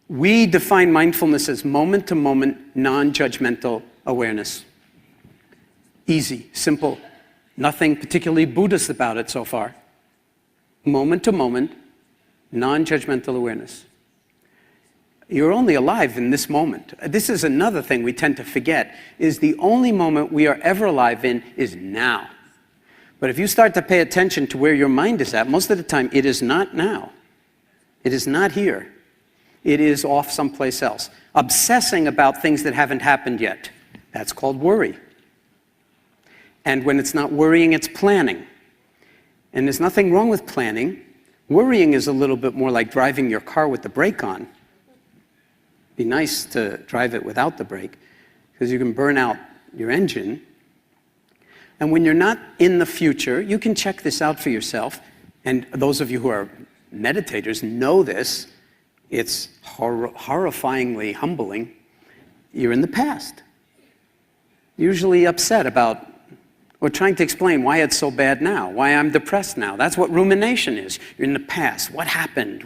We define mindfulness as moment-to-moment, non-judgmental awareness. Easy, simple, nothing particularly Buddhist about it so far. Moment-to-moment, non-judgmental awareness. You're only alive in this moment. This is another thing we tend to forget, is the only moment we are ever alive in is now. But if you start to pay attention to where your mind is at, most of the time it is not now. It is not here. It is off someplace else. Obsessing about things that haven't happened yet. That's called worry. And when it's not worrying, it's planning. And there's nothing wrong with planning. Worrying is a little bit more like driving your car with the brake on. Be nice to drive it without the brake, because you can burn out your engine. And when you're not in the future, you can check this out for yourself. And those of you who are meditators know this. It's horrifyingly humbling. You're in the past. Usually upset about, or trying to explain why it's so bad now, why I'm depressed now. That's what rumination is. You're in the past. What happened?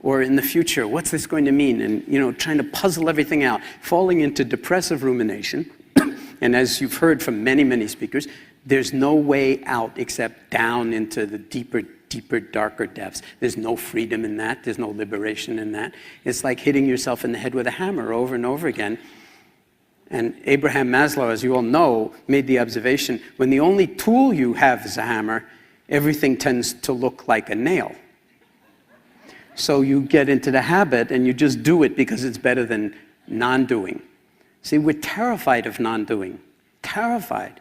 Or in the future, what's this going to mean? And trying to puzzle everything out, falling into depressive rumination. And as you've heard from many, many speakers, there's no way out except down into the deeper, darker depths. There's no freedom in that. There's no liberation in that. It's like hitting yourself in the head with a hammer over and over again. And Abraham Maslow, as you all know, made the observation, when the only tool you have is a hammer, everything tends to look like a nail. So you get into the habit and you just do it because it's better than non-doing. See, we're terrified of non-doing, terrified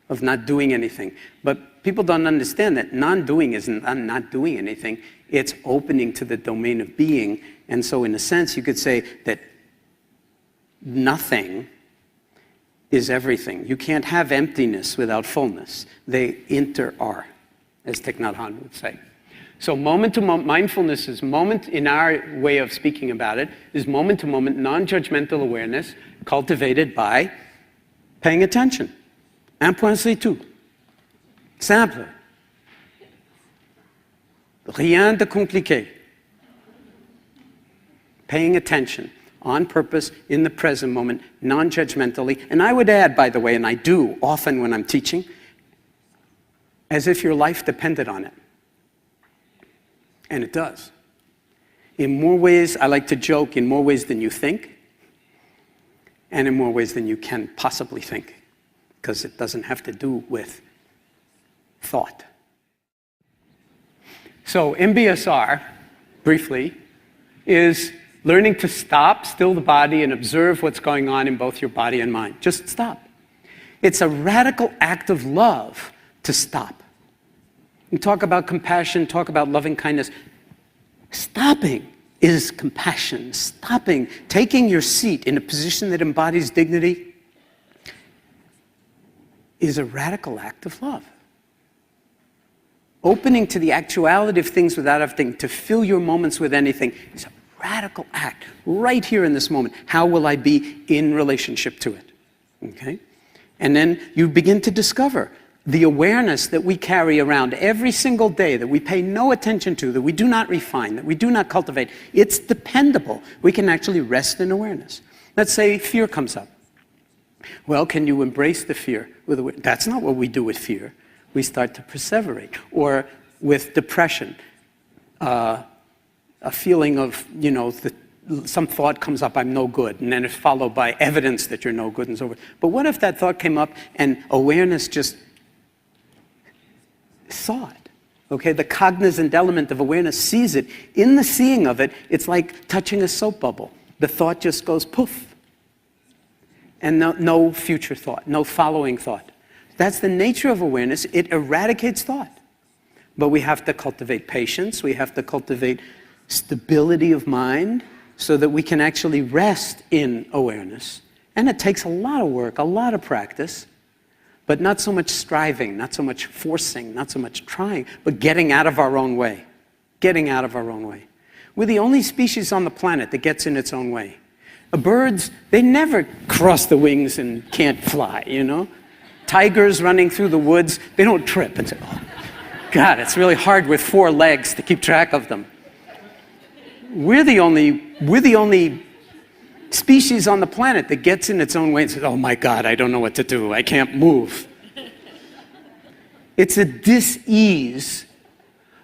of not doing anything. But people don't understand that non-doing isn't not doing anything. It's opening to the domain of being. And so in a sense, you could say that nothing is everything. You can't have emptiness without fullness. They inter-are, as Thich Nhat Hanh would say. So moment-to-moment, mindfulness is moment, in our way of speaking about it, is moment-to-moment, non-judgmental awareness cultivated by paying attention. Un point c'est tout. Simple. Rien de compliqué. Paying attention on purpose in the present moment, non-judgmentally. And I would add, by the way, and I do often when I'm teaching, as if your life depended on it. And it does. In more ways, I like to joke, in more ways than you think, and in more ways than you can possibly think, because it doesn't have to do with thought. So MBSR, briefly, is learning to stop, still the body, and observe what's going on in both your body and mind. Just stop. It's a radical act of love to stop. You talk about compassion, talk about loving kindness. Stopping is compassion. Stopping, taking your seat in a position that embodies dignity, is a radical act of love. Opening to the actuality of things without having to fill your moments with anything is a radical act, right here in this moment. How will I be in relationship to it? Okay? And then you begin to discover the awareness that we carry around every single day, that we pay no attention to, that we do not refine, that we do not cultivate. It's dependable. We can actually rest in awareness. Let's say fear comes up. Well, can you embrace the fear with awareness? That's not what we do with fear. We start to perseverate. Or with depression, a feeling of, some thought comes up, I'm no good, and then it's followed by evidence that you're no good and so forth. But what if that thought came up and awareness just saw it? Okay, the cognizant element of awareness sees it. In the seeing of it, it's like touching a soap bubble. The thought just goes poof. And no future thought, no following thought. That's the nature of awareness. It eradicates thought. But we have to cultivate patience. We have to cultivate stability of mind so that we can actually rest in awareness. And it takes a lot of work, a lot of practice, but not so much striving, not so much forcing, not so much trying, but getting out of our own way. Getting out of our own way. We're the only species on the planet that gets in its own way. Birds, they never cross the wings and can't fly, Tigers running through the woods, they don't trip and say, oh, God, it's really hard with 4 legs to keep track of them. We're the only species on the planet that gets in its own way and says, oh my God, I don't know what to do. I can't move. It's a dis-ease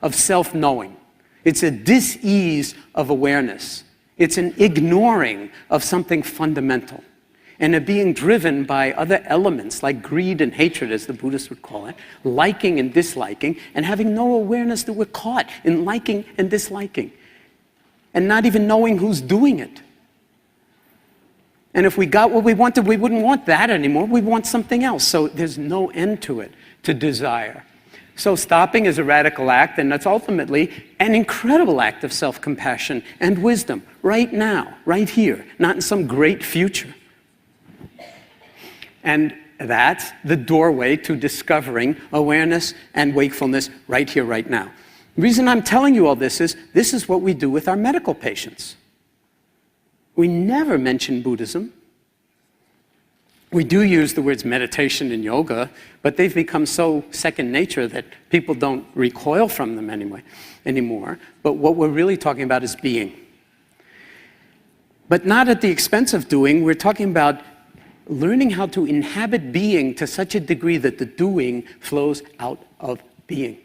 of self-knowing. It's a dis-ease of awareness. It's an ignoring of something fundamental and a being driven by other elements like greed and hatred, as the Buddhists would call it, liking and disliking, and having no awareness that we're caught in liking and disliking, and not even knowing who's doing it. And if we got what we wanted, we wouldn't want that anymore. We want something else. So there's no end to it, to desire. So stopping is a radical act, and that's ultimately an incredible act of self-compassion and wisdom, right now, right here, not in some great future. And that's the doorway to discovering awareness and wakefulness right here, right now. The reason I'm telling you all this is what we do with our medical patients. We never mention Buddhism. We do use the words meditation and yoga, but they've become so second nature that people don't recoil from them anymore. But what we're really talking about is being. But not at the expense of doing. We're talking about learning how to inhabit being to such a degree that the doing flows out of being.